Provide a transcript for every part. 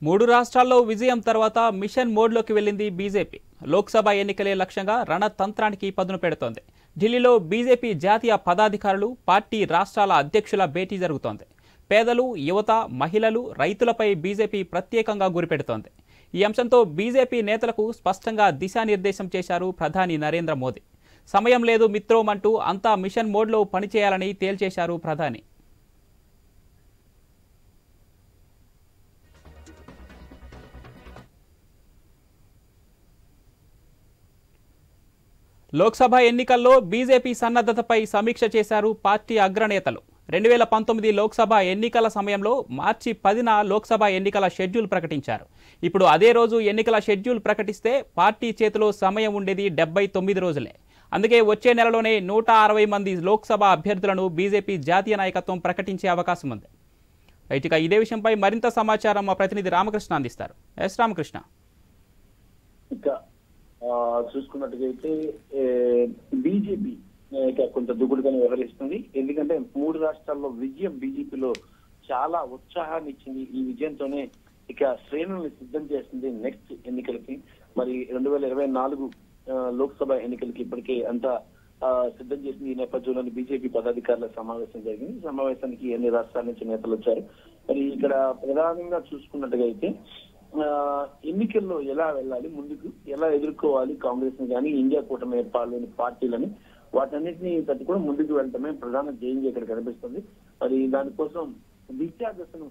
మూడు రాష్ట్రాల్లో విజయం తర్వాత మిషన్ మోడ్లోకి వెళ్లింది బీజేపీ. లోక్సభ ఎన్నికలే లక్ష్యంగా రణతంత్రానికి పదును పెడుతోంది. ఢిల్లీలో బీజేపీ జాతీయ పదాధికారులు, పార్టీ రాష్ట్రాల అధ్యక్షుల భేటీ జరుగుతోంది. పేదలు, యువత, మహిళలు, రైతులపై బీజేపీ ప్రత్యేకంగా గురిపెడుతోంది. ఈ అంశంతో బీజేపీ నేతలకు స్పష్టంగా దిశానిర్దేశం చేశారు ప్రధాని నరేంద్ర మోదీ. సమయం లేదు మిత్రోమంటూ అంతా మిషన్ మోడ్లో పనిచేయాలని తేల్చేశారు ప్రధాని. లోక్సభ ఎన్నికల్లో బీజేపీ సన్నద్ధతపై సమీక్ష చేశారు పార్టీ అగ్రనేతలు. 2019 లోక్సభ ఎన్నికల సమయంలో మార్చి 10న లోక్సభ ఎన్నికల షెడ్యూల్ ప్రకటించారు. ఇప్పుడు అదే రోజు ఎన్నికల షెడ్యూల్ ప్రకటిస్తే పార్టీ చేతిలో సమయం ఉండేది 79 రోజులే. అందుకే వచ్చే నెలలోనే 160 మంది లోక్సభ అభ్యర్థులను బీజేపీ జాతీయ నాయకత్వం ప్రకటించే అవకాశం ఉంది. రైట్, ఇక ఇదే విషయంపై మరింత సమాచారం మా ప్రతినిధి రామకృష్ణ అందిస్తారు. ఎస్ రామకృష్ణ. చూసుకున్నట్టుగైతే బీజేపీ కొంత దూకుడుగానే వ్యవహరిస్తుంది. ఎందుకంటే మూడు రాష్ట్రాల్లో విజయం బీజేపీలో చాలా ఉత్సాహాన్ని ఇచ్చింది. ఈ విజయంతోనే ఇక శ్రేణుల్ని సిద్ధం చేస్తుంది నెక్స్ట్ ఎన్నికలకి. మరి 2024 లోక్సభ ఎన్నికలకి ఇప్పటికే అంతా సిద్ధం చేసింది. ఈ నేపథ్యంలోని బీజేపీ పదాధికారుల సమావేశం జరిగింది. సమావేశానికి అన్ని రాష్ట్రాల నుంచి నేతలు వచ్చారు. మరి ఇక్కడ ప్రధానంగా చూసుకున్నట్టుగా అయితే ఎన్నికల్లో ఎలా వెళ్ళాలి, ముందుకు ఎలా ఎదుర్కోవాలి కాంగ్రెస్ ని కానీ ఇండియా కూటమి ఏర్పాటులోని పార్టీలని, వాటన్నిటిని తట్టుకొని ముందుకు వెళ్ళటమే ప్రధాన ధ్యేయంగా ఇక్కడ కనిపిస్తుంది. మరి దానికోసం దిశాదశను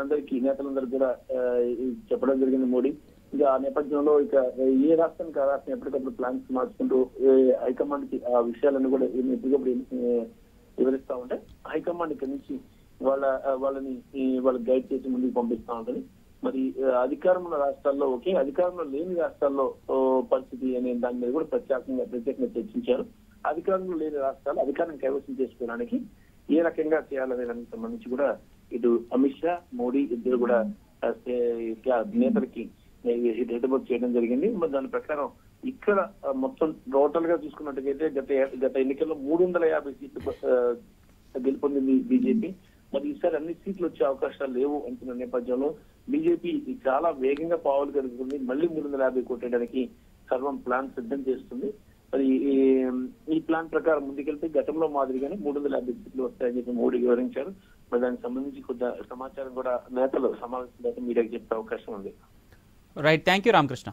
అందరికీ నేతలందరికీ కూడా చెప్పడం జరిగింది మోడీ. ఇంకా ఆ నేపథ్యంలో ఇక ఏ రాష్ట్రానికి ఆ రాష్ట్రం ఎప్పటికప్పుడు ప్లాన్స్ మార్చుకుంటూ హైకమాండ్ కి ఆ విషయాలను కూడా ఎప్పటికప్పుడు వివరిస్తా ఉంటే హైకమాండ్ ఇక్కడ నుంచి వాళ్ళని గైడ్ చేసి ముందుకు పంపిస్తా ఉంటుంది. మరి అధికారంలో రాష్ట్రాల్లో ఓకే, అధికారంలో లేని రాష్ట్రాల్లో పరిస్థితి అనే దాని మీద కూడా ప్రత్యేకంగా చర్చించారు. అధికారంలో లేని రాష్ట్రాలు అధికారం కైవసం చేసుకోవడానికి ఏ రకంగా చేయాలనే దానికి సంబంధించి కూడా ఇటు అమిత్ షా, మోడీ ఇద్దరు కూడా నేతలకి రిటర్న్ చేయడం జరిగింది. మరి దాని ప్రకారం ఇక్కడ మొత్తం టోటల్ గా చూసుకున్నట్టుగైతే గత ఎన్నికల్లో 350 సీట్లు గెలుపొందింది బీజేపీ. మరి ఈసారి అన్ని సీట్లు వచ్చే అవకాశాలు లేవు అంటున్న నేపథ్యంలో బీజేపీ చాలా వేగంగా పావులు కలుగుతుంది. మళ్ళీ 350 కొట్టడానికి సర్వం ప్లాన్ సిద్ధం చేస్తుంది. మరి ఈ ప్లాన్ ప్రకారం ముందుకెళ్తే గతంలో మాదిరిగానే 350 సీట్లు వస్తాయని చెప్పి మోడీ వివరించారు. మరి దానికి సంబంధించి కొంత సమాచారం కూడా నేతలు సమావేశం మీడియాకి చెప్పే అవకాశం ఉంది. Right, thank you Ramakrishna.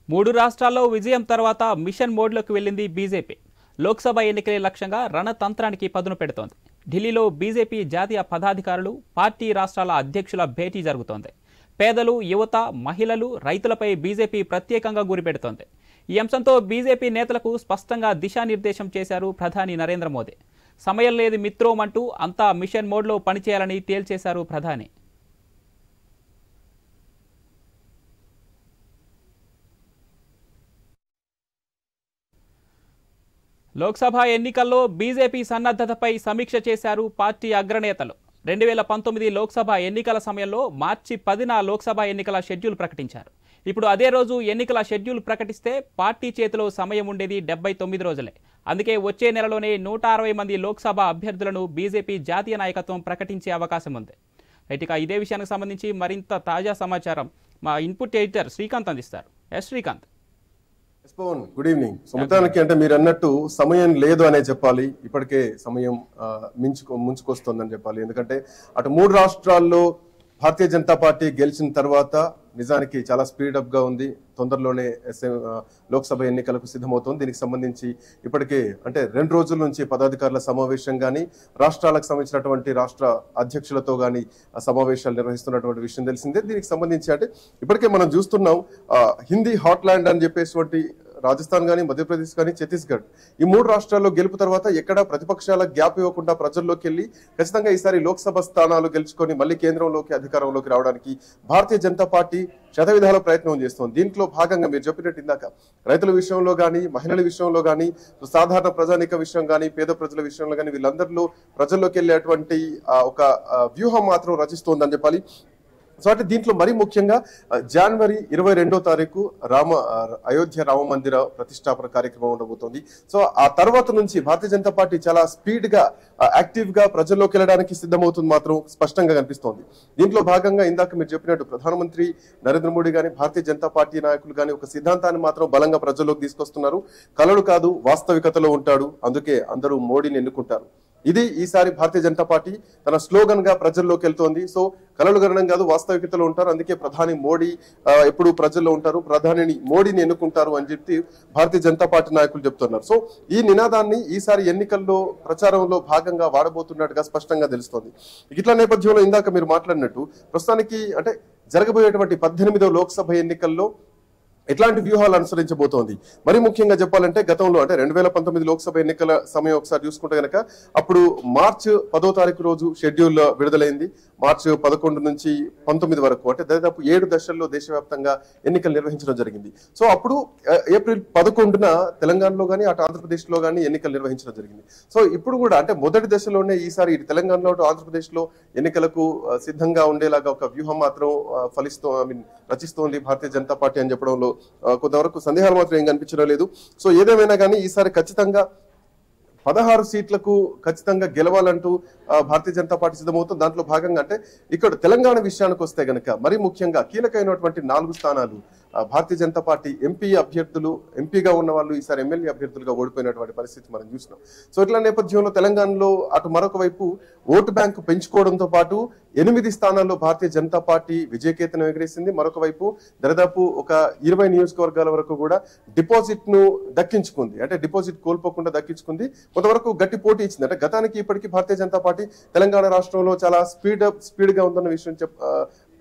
మూడు రాష్ట్రాల్లో విజయం తర్వాత మిషన్ మోడ్లోకి వెళ్లింది బీజేపీ. లోక్సభ ఎన్నికలే లక్ష్యంగా రణతంత్రానికి పదును పెడుతోంది. ఢిల్లీలో బీజేపీ జాతీయ పదాధికారులు, పార్టీ రాష్ట్రాల అధ్యక్షుల భేటీ జరుగుతోంది. పేదలు, యువత, మహిళలు, రైతులపై బీజేపీ ప్రత్యేకంగా గురిపెడుతోంది. ఈ అంశంతో బీజేపీ నేతలకు స్పష్టంగా దిశానిర్దేశం చేశారు ప్రధాని నరేంద్ర మోదీ. సమయం లేదు మిత్రోమంటూ అంతా మిషన్ మోడ్లో పనిచేయాలని తేల్చేశారు ప్రధాని. లోక్సభ ఎన్నికల్లో బీజేపీ సన్నద్ధతపై సమీక్ష చేశారు పార్టీ అగ్రనేతలు. 2019 లోక్సభ ఎన్నికల సమయంలో మార్చి 10న లోక్సభ ఎన్నికల షెడ్యూల్ ప్రకటించారు. ఇప్పుడు అదే రోజు ఎన్నికల షెడ్యూల్ ప్రకటిస్తే పార్టీ చేతిలో సమయం ఉండేది 79 రోజులే. అందుకే వచ్చే నెలలోనే 160 మంది లోక్సభ అభ్యర్థులను బీజేపీ జాతీయ నాయకత్వం ప్రకటించే అవకాశం ఉంది. రైట్, ఇక ఇదే విషయానికి సంబంధించి మరింత తాజా సమాచారం మా ఇన్పుట్ ఎడిటర్ శ్రీకాంత్ అందిస్తారు. ఎస్ శ్రీకాంత్. Good evening. మొత్తానికి అంటే మీరు అన్నట్టు సమయం లేదు అనే చెప్పాలి. ఇప్పటికే సమయం ముంచుకొస్తుందని చెప్పాలి. ఎందుకంటే అటు మూడు రాష్ట్రాల్లో భారతీయ జనతా పార్టీ గెలిచిన తర్వాత నిజానికి చాలా స్పీడప్ గా ఉంది. తొందరలోనే లోక్సభ ఎన్నికలకు సిద్ధమవుతుంది. దీనికి సంబంధించి ఇప్పటికే అంటే 2 రోజుల నుంచి పదాధికారుల సమావేశం కానీ, రాష్ట్రాలకు సంబంధించినటువంటి రాష్ట్ర అధ్యక్షులతో కానీ సమావేశాలు నిర్వహిస్తున్నటువంటి విషయం తెలిసిందే. దీనికి సంబంధించి అంటే ఇప్పటికే మనం చూస్తున్నాం హిందీ హాట్ ల్యాండ్ అని చెప్పేసి రాజస్థాన్ కానీ, మధ్యప్రదేశ్ కానీ, ఛత్తీస్గఢ్ ఈ 3 రాష్ట్రాల్లో గెలుపు తర్వాత ఎక్కడా ప్రతిపక్షాల గ్యాప్ ఇవ్వకుండా ప్రజల్లోకి వెళ్ళి ఖచ్చితంగా ఈసారి లోక్సభ స్థానాలు గెలుచుకొని మళ్ళీ కేంద్రంలోకి అధికారంలోకి రావడానికి భారతీయ జనతా పార్టీ శతవిధాల ప్రయత్నం చేస్తోంది. దీంట్లో భాగంగా మీరు చెప్పినట్టు ఇందాక రైతుల విషయంలో కానీ, మహిళల విషయంలో కానీ, సాధారణ ప్రజానిక విషయం కానీ, పేద ప్రజల విషయంలో కానీ వీళ్ళందరిలో ప్రజల్లోకి వెళ్ళేటువంటి ఒక వ్యూహం మాత్రం రచిస్తోందని చెప్పాలి. సో అంటే దీంట్లో మరీ ముఖ్యంగా జనవరి 22వ తారీఖు అయోధ్య రామ మందిర ప్రతిష్టాపన కార్యక్రమం ఉండబోతోంది. సో ఆ తర్వాత నుంచి భారతీయ జనతా పార్టీ చాలా స్పీడ్ గా యాక్టివ్ గా ప్రజల్లోకి వెళ్ళడానికి సిద్ధమవుతుంది మాత్రం స్పష్టంగా కనిపిస్తోంది. దీంట్లో భాగంగా ఇందాక మీరు చెప్పినట్టు ప్రధానమంత్రి నరేంద్ర మోడీ గాని భారతీయ జనతా పార్టీ నాయకులు గాని ఒక సిద్ధాంతాన్ని మాత్రం బలంగా ప్రజల్లోకి తీసుకొస్తున్నారు. కలలు కాదు వాస్తవికతలో ఉంటాడు, అందుకే అందరూ మోడీని ఎన్నుకుంటారు. ఇది ఈసారి భారతీయ జనతా పార్టీ తన స్లోగన్ గా ప్రజల్లోకి వెళ్తోంది. సో కలలు గణనం కాదు వాస్తవికతలో ఉంటారు, అందుకే ప్రధాని మోడీ ఎప్పుడు ప్రజల్లో ఉంటారు, ప్రధానిని మోడీని ఎన్నుకుంటారు అని చెప్పి భారతీయ జనతా పార్టీ నాయకులు చెప్తున్నారు. సో ఈ నినాదాన్ని ఈసారి ఎన్నికల్లో ప్రచారంలో భాగంగా వాడబోతున్నట్టుగా స్పష్టంగా తెలుస్తోంది. ఇట్లా నేపథ్యంలో ఇందాక మీరు మాట్లాడినట్టు ప్రస్తుతానికి అంటే జరగబోయేటువంటి 18వ లోక్సభ ఎన్నికల్లో ఎట్లాంటి వ్యూహాలు అనుసరించబోతోంది. మరి ముఖ్యంగా చెప్పాలంటే గతంలో అంటే 2019 లోక్సభ ఎన్నికల సమయం ఒకసారి చూసుకుంటే కనుక అప్పుడు మార్చి 10వ తారీఖు రోజు షెడ్యూల్ విడుదలైంది. మార్చి 11 నుంచి 19 వరకు అంటే దాదాపు 7 దశల్లో దేశవ్యాప్తంగా ఎన్నికలు నిర్వహించడం జరిగింది. సో అప్పుడు ఏప్రిల్ 11న తెలంగాణలో కానీ అటు ఆంధ్రప్రదేశ్లో కానీ ఎన్నికలు నిర్వహించడం జరిగింది. సో ఇప్పుడు కూడా అంటే మొదటి దశలోనే ఈసారి ఇటు తెలంగాణలో అటు ఆంధ్రప్రదేశ్లో ఎన్నికలకు సిద్ధంగా ఉండేలాగా ఒక వ్యూహం మాత్రం రచిస్తోంది భారతీయ జనతా పార్టీ అని చెప్పడంలో కొంతవరకు సందేహాలు మాత్రం ఏం కనిపించడం లేదు. సో ఏదేమైనా కానీ ఈసారి ఖచ్చితంగా 16 సీట్లకు ఖచ్చితంగా గెలవాలంటూ భారతీయ జనతా పార్టీ సిద్ధమవుతుంది. దాంట్లో భాగంగా అంటే ఇక్కడ తెలంగాణ విషయానికి వస్తే గనక మరి ముఖ్యంగా కీలకమైనటువంటి 4 స్థానాలు భారతీయ జనతా పార్టీ ఎంపీగా ఉన్న వాళ్ళు ఈసారి ఎమ్మెల్యే అభ్యర్థులుగా ఓడిపోయినటువంటి పరిస్థితి మనం చూసినాం. సో ఇట్లా నేపథ్యంలో తెలంగాణలో అటు మరొక వైపు ఓటు బ్యాంకు పెంచుకోవడంతో పాటు 8 స్థానాల్లో భారతీయ జనతా పార్టీ విజయకేతనం ఎగరేసింది. మరొక వైపు దాదాపు ఒక 20 నియోజకవర్గాల వరకు కూడా డిపాజిట్ ను దక్కించుకుంది, అంటే డిపాజిట్ కోల్పోకుండా దక్కించుకుంది. కొంతవరకు గట్టి పోటీ ఇచ్చింది. అంటే గతానికి ఇప్పటికీ భారతీయ జనతా పార్టీ తెలంగాణ రాష్ట్రంలో చాలా స్పీడ్ గా ఉందన్న విషయం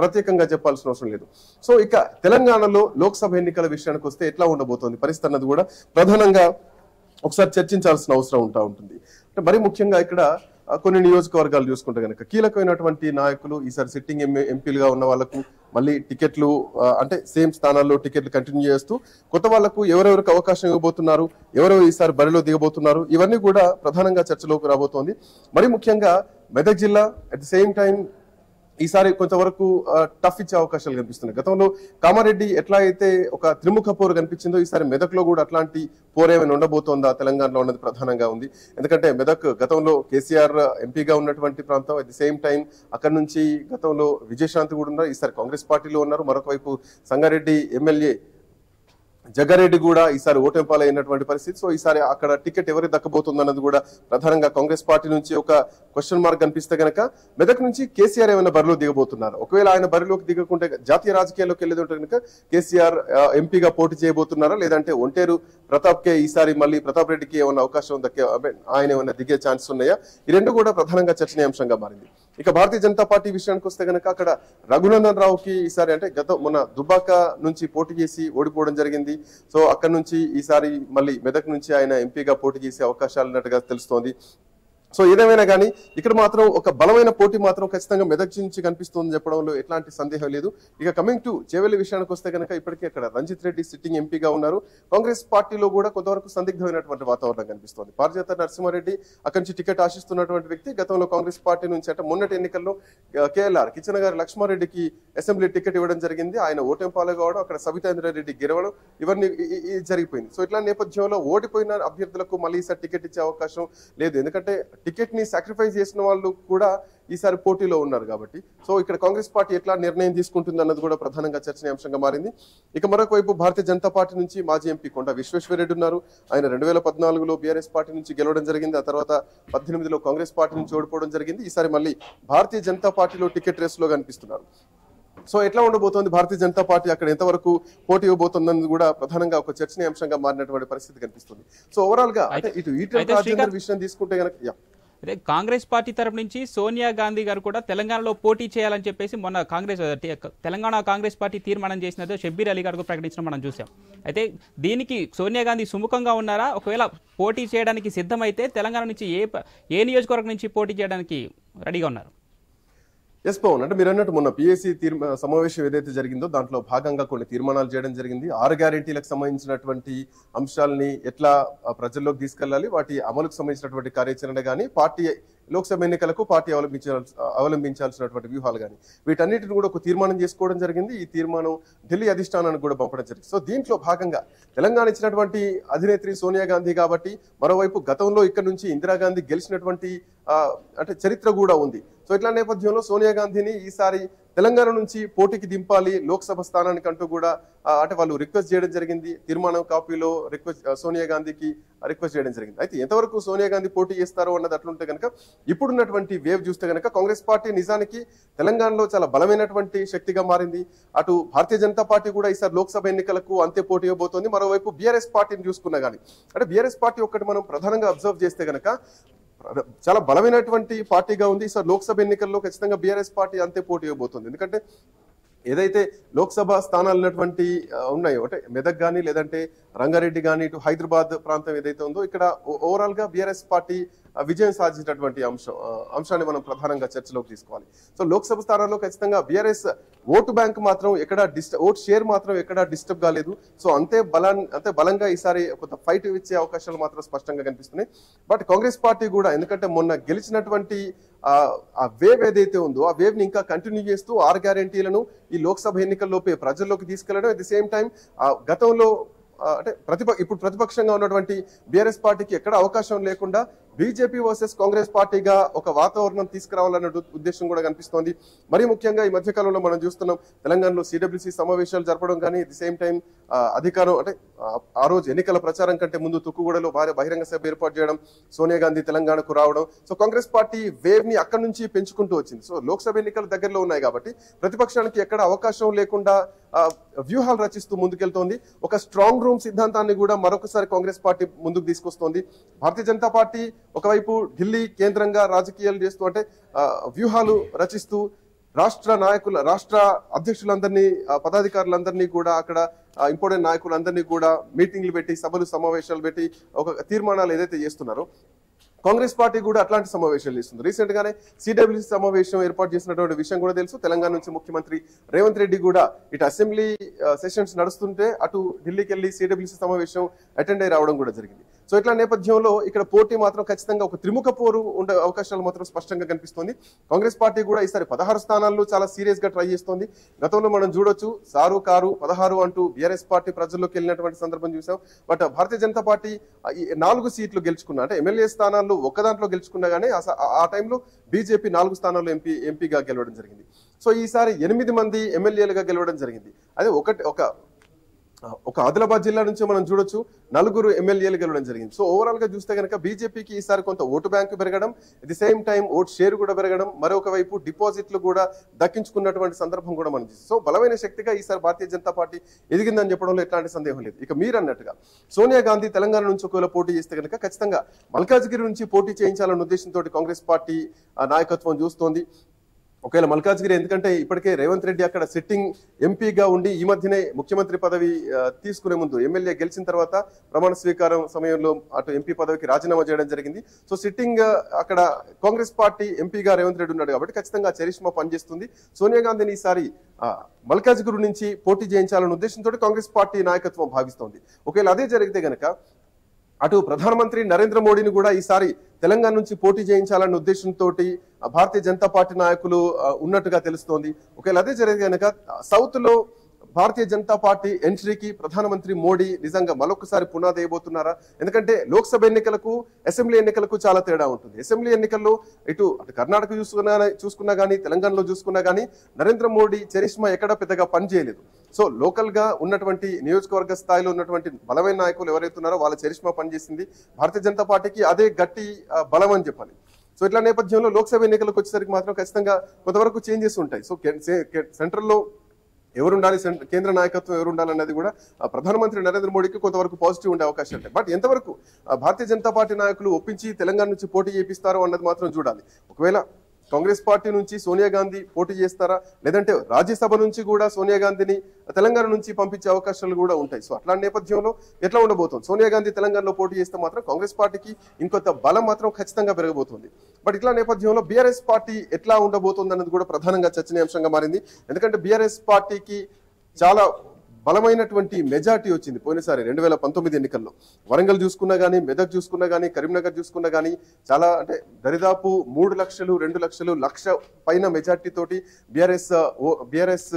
ప్రత్యేకంగా చెప్పాల్సిన అవసరం లేదు. సో ఇక తెలంగాణలో లోక్సభ ఎన్నికల విషయానికి వస్తే ఎట్లా ఉండబోతోంది పరిస్థితి అన్నది కూడా ప్రధానంగా ఒకసారి చర్చించాల్సిన అవసరం ఉంటుంది. అంటే మరి ముఖ్యంగా ఇక్కడ కొన్ని నియోజకవర్గాలు చూసుకుంటే కనుక కీలకమైనటువంటి నాయకులు ఈసారి సిట్టింగ్ ఎంపీలుగా ఉన్న వాళ్ళకు మళ్ళీ టికెట్లు అంటే సేమ్ స్థానాల్లో టికెట్లు కంటిన్యూ చేస్తూ కొత్త వాళ్లకు ఎవరెవరికి అవకాశం ఇవ్వబోతున్నారు, ఎవరెవరు ఈసారి బరిలో దిగబోతున్నారు, ఇవన్నీ కూడా ప్రధానంగా చర్చలోకి రాబోతోంది. మరి ముఖ్యంగా మెదక్ జిల్లా అట్ ది సేమ్ టైం ఈసారి కొంతవరకు టఫ్ ఇచ్చే అవకాశాలు కనిపిస్తున్నాయి. గతంలో కామారెడ్డి ఎట్లా అయితే ఒక త్రిముఖ పోరు కనిపించిందో ఈసారి మెదక్లో కూడా అట్లాంటి పోరు ఏమైనా ఉండబోతోందా తెలంగాణలో ఉన్నది ప్రధానంగా ఉంది. ఎందుకంటే మెదక్ గతంలో కేసీఆర్ ఎంపీగా ఉన్నటువంటి ప్రాంతం, అట్ ది సేమ్ టైం అక్కడ నుంచి గతంలో విజయశాంతి కూడా ఉన్నారు, ఈసారి కాంగ్రెస్ పార్టీలో ఉన్నారు. మరొక వైపు సంగారెడ్డి ఎమ్మెల్యే జగ్గారెడ్డి కూడా ఈసారి ఓటెంపాలైనటువంటి పరిస్థితి. సో ఈసారి అక్కడ టికెట్ ఎవరికి దక్కబోతుంది అన్నది కూడా ప్రధానంగా కాంగ్రెస్ పార్టీ నుంచి ఒక క్వశ్చన్ మార్క్ కనిపిస్తే గనక మెదక్ నుంచి కేసీఆర్ ఏమైనా బరిలో దిగబోతున్నారు. ఒకవేళ ఆయన బరిలోకి దిగకుంటే జాతీయ రాజకీయాల్లోకి వెళ్ళేది ఉంటే కనుక కేసీఆర్ ఎంపీగా పోటీ చేయబోతున్నారా, లేదంటే ఒంటేరు ప్రతాప్కే ఈసారి మళ్ళీ ప్రతాప్ రెడ్డికి ఏమైనా అవకాశం ఆయన ఏమైనా దిగే ఛాన్స్ ఉన్నాయా, ఈ రెండు కూడా ప్రధానంగా చర్చనీయాంశంగా మారింది. ఇక భారతీయ జనతా పార్టీ విషయానికి వస్తే కనుక అక్కడ రఘునందన్ రావుకి ఈసారి అంటే మొన్న దుబ్బాక నుంచి పోటీ చేసి ఓడిపోవడం జరిగింది. సో అక్కడ నుంచి ఈసారి మళ్ళీ మెదక్ నుంచి ఆయన ఎంపీగా పోటీ చేసే అవకాశాలు ఉన్నట్టుగా తెలుస్తోంది. సో ఏదేమైనా కానీ ఇక్కడ మాత్రం ఒక బలమైన పోటీ మాత్రం ఖచ్చితంగా మెదక్ నుంచి కనిపిస్తుందని చెప్పడంలో ఎట్లాంటి సందేహం లేదు. ఇక కమింగ్ టు చేవెళ్లి విషయానికి వస్తే కనుక ఇప్పటికీ అక్కడ రంజిత్ రెడ్డి సిట్టింగ్ ఎంపీగా ఉన్నారు. కాంగ్రెస్ పార్టీలో కూడా కొంతవరకు సందిగ్ధమైనటువంటి వాతావరణం కనిపిస్తోంది. పార్జాత నరసింహారెడ్డి అక్కడి నుంచి టికెట్ ఆశిస్తున్నటువంటి వ్యక్తి. గతంలో కాంగ్రెస్ పార్టీ నుంచి అంటే మొన్నటి ఎన్నికల్లో కేఎల్ఆర్ కిచెన్ గారి లక్ష్మారెడ్డికి అసెంబ్లీ టికెట్ ఇవ్వడం జరిగింది. ఆయన ఓటెంపాలు కావడం, అక్కడ సబితాంద్రారెడ్డి గెలవడం, ఇవన్నీ జరిగిపోయింది. సో ఇట్లా నేపథ్యంలో ఓడిపోయిన అభ్యర్థులకు మళ్ళీ ఈసారి టికెట్ ఇచ్చే అవకాశం లేదు, ఎందుకంటే టికెట్ ని సాక్రిఫైస్ చేసిన వాళ్ళు కూడా ఈసారి పోటీలో ఉన్నారు కాబట్టి. సో ఇక్కడ కాంగ్రెస్ పార్టీ ఎట్లా నిర్ణయం తీసుకుంటుంది అన్నది కూడా ప్రధానంగా చర్చనీయాంశంగా మారింది. ఇక మరొక వైపు భారతీయ జనతా పార్టీ నుంచి మాజీ ఎంపీ కొండ విశ్వేశ్వరరెడ్డి ఉన్నారు. ఆయన 2014లో బీఆర్ఎస్ పార్టీ నుంచి గెలవడం జరిగింది. ఆ తర్వాత 18లో కాంగ్రెస్ పార్టీ నుంచి ఓడిపోవడం జరిగింది. ఈసారి మళ్ళీ భారతీయ జనతా పార్టీలో టికెట్ రేస్ లో కనిపిస్తున్నారు. సో ఎట్లా ఉండబోతోంది భారతీయ జనతా పార్టీ, అక్కడ ఎంతవరకు పోటీ ఇవ్వబోతోందని కూడా ప్రధానంగా ఒక చర్చనీయాంశంగా మారినటువంటి పరిస్థితి కనిపిస్తుంది. సో ఓవరాల్ గా అంటే ఇటు ఈటెల రాజేందర్ విషయం తీసుకుంటే కనుక అదే కాంగ్రెస్ పార్టీ తరపు నుంచి సోనియా గాంధీ గారు కూడా తెలంగాణలో పోటీ చేయాలని చెప్పేసి మొన్న తెలంగాణ కాంగ్రెస్ పార్టీ తీర్మానం చేసినదో షబ్బీర్ అలీ గారు ప్రకటించడం మనం చూసాం. అయితే దీనికి సోనియా గాంధీ సుముఖంగా ఉన్నారా? ఒకవేళ పోటీ చేయడానికి సిద్ధమైతే తెలంగాణ నుంచి ఏ నియోజకవర్గం నుంచి పోటీ చేయడానికి రెడీగా ఉన్నారు? ఎస్ పవన్, అంటే మీరు అన్నట్టు మొన్న పిఎస్సి సమావేశం ఏదైతే జరిగిందో దాంట్లో భాగంగా కొన్ని తీర్మానాలు చేయడం జరిగింది. 6 గ్యారెంటీలకు సంబంధించినటువంటి అంశాలని ఎట్లా ప్రజల్లోకి తీసుకెళ్లాలి, వాటి అమలుకు సంబంధించినటువంటి కార్యాచరణ కానీ, పార్టీ లోక్సభ ఎన్నికలకు పార్టీ అవలంబించాల్సినటువంటి వ్యూహాలు కానీ, వీటన్నిటిని కూడా ఒక తీర్మానం చేసుకోవడం జరిగింది. ఈ తీర్మానం ఢిల్లీ అధిష్టానానికి కూడా పంపడం జరిగింది. సో దీంట్లో భాగంగా తెలంగాణ ఇచ్చినటువంటి అధినేత్రి సోనియా గాంధీ కాబట్టి, మరోవైపు గతంలో ఇక్కడ నుంచి ఇందిరాగాంధీ గెలిచినటువంటి అంటే చరిత్ర కూడా ఉంది. సో ఇట్లా నేపథ్యంలో సోనియా గాంధీని ఈసారి తెలంగాణ నుంచి పోటీకి దింపాలి లోక్సభ స్థానానికి అంటూ కూడా అంటే వాళ్ళు రిక్వెస్ట్ చేయడం జరిగింది. తీర్మానం కాపీలో సోనియా గాంధీకి రిక్వెస్ట్ చేయడం జరిగింది. అయితే ఎంతవరకు సోనియా గాంధీ పోటీ చేస్తారో అన్నది అట్లుంటే కనుక, ఇప్పుడున్నటువంటి వేవ్ చూస్తే కనుక కాంగ్రెస్ పార్టీ నిజానికి తెలంగాణలో చాలా బలమైనటువంటి శక్తిగా మారింది. అటు భారతీయ జనతా పార్టీ కూడా ఈసారి లోక్సభ ఎన్నికలకు అంతే పోటీ ఇవ్వబోతోంది. మరోవైపు బీఆర్ఎస్ పార్టీని చూసుకున్నా కానీ, అంటే బీఆర్ఎస్ పార్టీ ఒక్కటి మనం ప్రధానంగా అబ్జర్వ్ చేస్తే కనుక చాలా బలమైనటువంటి పార్టీగా ఉంది. ఈసారి లోక్సభ ఎన్నికల్లో ఖచ్చితంగా బీఆర్ఎస్ పార్టీ అంతే పోటీ ఇవ్వబోతుంది. ఎందుకంటే ఏదైతే లోక్సభ స్థానాలు ఉన్నటువంటి ఉన్నాయో, అంటే మెదక్ కానీ లేదంటే రంగారెడ్డి కానీ ఇటు హైదరాబాద్ ప్రాంతం ఏదైతే ఉందో, ఇక్కడ ఓవరాల్ గా బీఆర్ఎస్ పార్టీ విజయం సాధించినటువంటి అంశాన్ని మనం ప్రధానంగా చర్చలోకి తీసుకోవాలి. సో లోక్సభ స్థానాల్లో ఖచ్చితంగా బీఆర్ఎస్ ఓటు బ్యాంక్ మాత్రం ఎక్కడ ఓటు షేర్ మాత్రం ఎక్కడ డిస్టర్బ్ కాలేదు. సో అంతే బలంగా ఈసారి కొంత ఫైట్ ఇచ్చే అవకాశాలు మాత్రం స్పష్టంగా కనిపిస్తున్నాయి. బట్ కాంగ్రెస్ పార్టీ కూడా, ఎందుకంటే మొన్న గెలిచినటువంటి ఆ వేవ్ ఏదైతే ఉందో ఆ వేవ్ ని ఇంకా కంటిన్యూ చేస్తూ 6 గ్యారెంటీలను ఈ లోక్సభ ఎన్నికల్లోపే ప్రజల్లోకి తీసుకెళ్లడం, అట్ ది సేమ్ టైం గతంలో అంటే ఇప్పుడు ప్రతిపక్షంగా ఉన్నటువంటి బీఆర్ఎస్ పార్టీకి ఎక్కడ అవకాశం లేకుండా బీజేపీ వర్సెస్ కాంగ్రెస్ పార్టీగా ఒక వాతావరణం తీసుకురావాలన్న ఉద్దేశం కూడా కనిపిస్తోంది. మరీ ముఖ్యంగా ఈ మధ్యకాలంలో మనం చూస్తున్నాం తెలంగాణలో సిడబ్ల్యూసీ సమావేశాలు జరపడం కానీ, అట్ ది సేమ్ టైం అధికారం అంటే ఆ రోజు ఎన్నికల ప్రచారం కంటే ముందు తుక్కుగూడలో బహిరంగ సభ ఏర్పాటు చేయడం, సోనియా గాంధీ తెలంగాణకు రావడం. సో కాంగ్రెస్ పార్టీ వేవ్ ని అక్కడి నుంచి పెంచుకుంటూ వచ్చింది. సో లోక్సభ ఎన్నికలు దగ్గరలో ఉన్నాయి కాబట్టి ప్రతిపక్షానికి ఎక్కడ అవకాశం లేకుండా వ్యూహాలు రచిస్తూ ముందుకెళ్తోంది. ఒక స్ట్రాంగ్ రూమ్ సిద్ధాంతాన్ని కూడా మరొకసారి కాంగ్రెస్ పార్టీ ముందుకు తీసుకొస్తోంది. భారతీయ జనతా పార్టీ ఒకవైపు ఢిల్లీ కేంద్రంగా రాజకీయాలు చేస్తూ అంటే వ్యూహాలు రచిస్తూ రాష్ట్ర అధ్యక్షులందరినీ పదాధికారులందరినీ కూడా అక్కడ ఇంపార్టెంట్ నాయకులందరినీ కూడా మీటింగ్లు పెట్టి సమావేశాలు పెట్టి ఒక తీర్మానాలు ఏదైతే చేస్తున్నారో, కాంగ్రెస్ పార్టీ కూడా అట్లాంటి సమావేశాలు చేస్తుంది. రీసెంట్ గానే సిడబ్ల్యూసీ సమావేశం ఏర్పాటు చేసినటువంటి విషయం కూడా తెలుసు. తెలంగాణ నుంచి ముఖ్యమంత్రి రేవంత్ రెడ్డి కూడా ఇటు అసెంబ్లీ సెషన్స్ నడుస్తుంటే అటు ఢిల్లీకి వెళ్లి సిడబ్ల్యూసీ సమావేశం అటెండ్ అయి రావడం కూడా జరిగింది. సో ఇట్లా నేపథ్యంలో ఇక్కడ పోటీ మాత్రం ఖచ్చితంగా ఒక త్రిముఖ పోరు ఉండే అవకాశాలు మాత్రం స్పష్టంగా కనిపిస్తుంది. కాంగ్రెస్ పార్టీ కూడా ఈసారి 16 స్థానాల్లో చాలా సీరియస్ గా ట్రై చేస్తోంది. గతంలో మనం చూడొచ్చు 16 అంటూ బీఆర్ఎస్ పార్టీ ప్రజల్లోకి వెళ్ళినటువంటి సందర్భం చూసాం. బట్ భారతీయ జనతా పార్టీ 4 సీట్లు గెలుచుకున్నా, అంటే ఎమ్మెల్యే స్థానాల్లో ఒక్క దాంట్లో గెలుచుకున్నా గానీ ఆ టైంలో బీజేపీ 4 స్థానాల్లో ఎంపీగా గెలవడం జరిగింది. సో ఈసారి 8 మంది ఎమ్మెల్యేలుగా గెలవడం జరిగింది. అదే ఒక ఆదిలాబాద్ జిల్లా నుంచి మనం చూడొచ్చు 4 ఎమ్మెల్యేలు గెలవడం జరిగింది. సో ఓవరాల్ గా చూస్తే కనుక బీజేపీకి ఈసారి కొంత ఓటు బ్యాంకు పెరగడం, at the same time vote share కూడా పెరగడం, మరొక వైపు డిపాజిట్లు కూడా దక్కించుకున్నటువంటి సందర్భం కూడా మనం చూస్తాం. సో బలమైన శక్తిగా ఈసారి భారతీయ జనతా పార్టీ ఎదిగిందని చెప్పడంలో ఎట్లాంటి సందేహం లేదు. ఇక మీరు అన్నట్టుగా సోనియా గాంధీ తెలంగాణ నుంచి ఒకవేళ పోటీ చేస్తే కనుక ఖచ్చితంగా మల్కాజ్గిరి నుంచి పోటీ చేయించాలన్న ఉద్దేశంతో కాంగ్రెస్ పార్టీ నాయకత్వం చూస్తోంది. ఒకవేళ మల్కాజ్గిరి, ఎందుకంటే ఇప్పటికే రేవంత్ రెడ్డి అక్కడ సిట్టింగ్ ఎంపీగా ఉండి ఈ మధ్యనే ముఖ్యమంత్రి పదవి తీసుకునే ముందు ఎమ్మెల్యే గెలిచిన తర్వాత ప్రమాణ స్వీకారం సమయంలో అటు ఎంపీ పదవికి రాజీనామా చేయడం జరిగింది. సో సిట్టింగ్ అక్కడ కాంగ్రెస్ పార్టీ ఎంపీగా రేవంత్ రెడ్డి ఉన్నాడు కాబట్టి ఖచ్చితంగా చరిష్మా పనిచేస్తుంది. సోనియా గాంధీని ఈసారి మల్కాజ్గిరి నుంచి పోటీ చేయించాలన్న ఉద్దేశంతో కాంగ్రెస్ పార్టీ నాయకత్వం భావిస్తోంది. ఒకవేళ అదే జరిగితే గనక అటు ప్రధానమంత్రి నరేంద్ర మోడీని కూడా ఈసారి తెలంగాణ నుంచి పోటీ చేయించాలన్న ఉద్దేశంతో భారతీయ జనతా పార్టీ నాయకులు ఉన్నట్టుగా తెలుస్తోంది. ఒకవేళ అదే జరిగితే కనుక సౌత్ లో భారతీయ జనతా పార్టీ ఎంట్రీకి ప్రధానమంత్రి మోడీ నిజంగా మరొకసారి పునాది వేయబోతున్నారా? ఎందుకంటే లోక్సభ ఎన్నికలకు అసెంబ్లీ ఎన్నికలకు చాలా తేడా ఉంటుంది. అసెంబ్లీ ఎన్నికల్లో అటు కర్ణాటక చూసుకున్నా కానీ తెలంగాణలో చూసుకున్నా కానీ నరేంద్ర మోడీ చరిష్మా ఎక్కడ పెద్దగా పనిచేయలేదు. సో లోకల్ గా ఉన్నటువంటి నియోజకవర్గ స్థాయిలో ఉన్నటువంటి బలమైన నాయకులు ఎవరైతే ఉన్నారో వాళ్ళ చరిష్మా పనిచేసింది. భారతీయ జనతా పార్టీకి అదే గట్టి బలం అని చెప్పాలి. సో ఇట్లా నేపథ్యంలో లోక్సభ ఎన్నికలకు వచ్చేసరికి మాత్రం ఖచ్చితంగా కొంతవరకు చేంజెస్ ఉంటాయి. సో సెంట్రల్లో ఎవరు ఉండాలి, కేంద్ర నాయకత్వం ఎవరు ఉండాలన్నది కూడా ప్రధానమంత్రి నరేంద్ర మోడీకి కొంతవరకు పాజిటివ్ ఉండే అవకాశం ఉంటాయి. బట్ ఎంతవరకు భారతీయ జనతా పార్టీ నాయకులు ఒప్పించి తెలంగాణ నుంచి పోటీ చేపిస్తారో అన్నది మాత్రం చూడాలి. ఒకవేళ కాంగ్రెస్ పార్టీ నుంచి సోనియా గాంధీ పోటీ చేస్తారా, లేదంటే రాజ్యసభ నుంచి కూడా సోనియా గాంధీని తెలంగాణ నుంచి పంపించే అవకాశాలు కూడా ఉంటాయి. సో అట్లాంటి నేపథ్యంలో ఎట్లా ఉండబోతుంది? సోనియా గాంధీ తెలంగాణలో పోటీ చేస్తే మాత్రం కాంగ్రెస్ పార్టీకి ఇంకొంత బలం మాత్రం ఖచ్చితంగా పెరగబోతుంది. బట్ ఇట్లా నేపథ్యంలో బీఆర్ఎస్ పార్టీ ఎట్లా ఉండబోతుంది అన్నది కూడా ప్రధానంగా చర్చనీయాంశంగా మారింది. ఎందుకంటే బీఆర్ఎస్ పార్టీకి చాలా బలమైనటువంటి మెజార్టీ వచ్చింది పోయినసారి 2019 ఎన్నికల్లో. వరంగల్ చూసుకున్నా కానీ, మెదక్ చూసుకున్నా కానీ, కరీంనగర్ చూసుకున్నా కానీ చాలా అంటే దరిదాపు 3 లక్షలు 2 లక్షలు లక్ష పైన మెజార్టీ తోటి బీఆర్ఎస్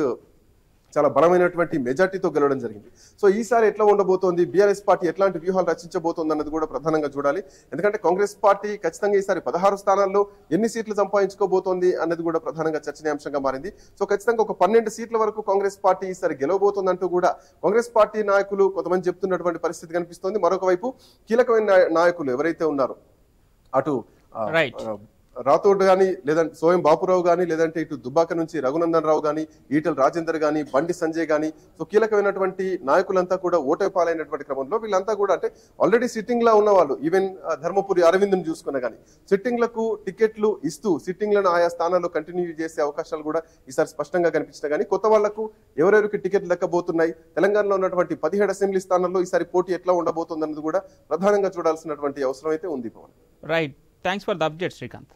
చాలా బలమైనటువంటి మెజార్టీతో గెలవడం జరిగింది. సో ఈసారి ఎట్లా ఉండబోతోంది, బీఆర్ఎస్ పార్టీ ఎట్లాంటి వ్యూహాలు రచించబోతోంది అన్నది కూడా ప్రధానంగా చూడాలి. ఎందుకంటే కాంగ్రెస్ పార్టీ ఖచ్చితంగా ఈసారి 16 స్థానాల్లో ఎన్ని సీట్లు సంపాదించుకోబోతోంది అన్నది కూడా ప్రధానంగా చర్చనీయాంశంగా మారింది. సో ఖచ్చితంగా ఒక 12 సీట్ల వరకు కాంగ్రెస్ పార్టీ ఈసారి గెలవబోతోందంటూ కూడా కాంగ్రెస్ పార్టీ నాయకులు కొంతమంది చెప్తున్నటువంటి పరిస్థితి కనిపిస్తోంది. మరొక వైపు కీలకమైన నాయకులు ఎవరైతే ఉన్నారో అటు రాథోడ్ గానీ, లేదంటే సోయం బాపురావు గానీ, లేదంటే ఇటు దుబ్బాక నుంచి రఘునందన్ రావు గానీ, ఈటల రాజేందర్ గానీ, బండి సంజయ్ గానీ, సో కీలకమైనటువంటి నాయకులంతా కూడా ఓటమి పాలైనటువంటి క్రమంలో వీళ్ళంతా కూడా అంటే ఆల్రెడీ సిట్టింగ్ లా ఉన్న వాళ్ళు, ఈవెన్ ధర్మపురి అరవింద్ చూసుకున్నా కానీ సిట్టింగ్లకు టికెట్లు ఇస్తూ సిట్టింగ్లను ఆయా స్థానాల్లో కంటిన్యూ చేసే అవకాశాలు కూడా ఈసారి స్పష్టంగా కనిపించినా కానీ కొత్త వాళ్లకు ఎవరెవరికి టికెట్లు దక్కబోతున్నాయి, తెలంగాణలో ఉన్నటువంటి 17 అసెంబ్లీ స్థానాల్లో ఈసారి పోటీ ఎట్లా ఉండబోతుంది అన్నది కూడా ప్రధానంగా చూడాల్సినటువంటి అవసరం అయితే ఉంది. Right, thanks for the update Srikanth.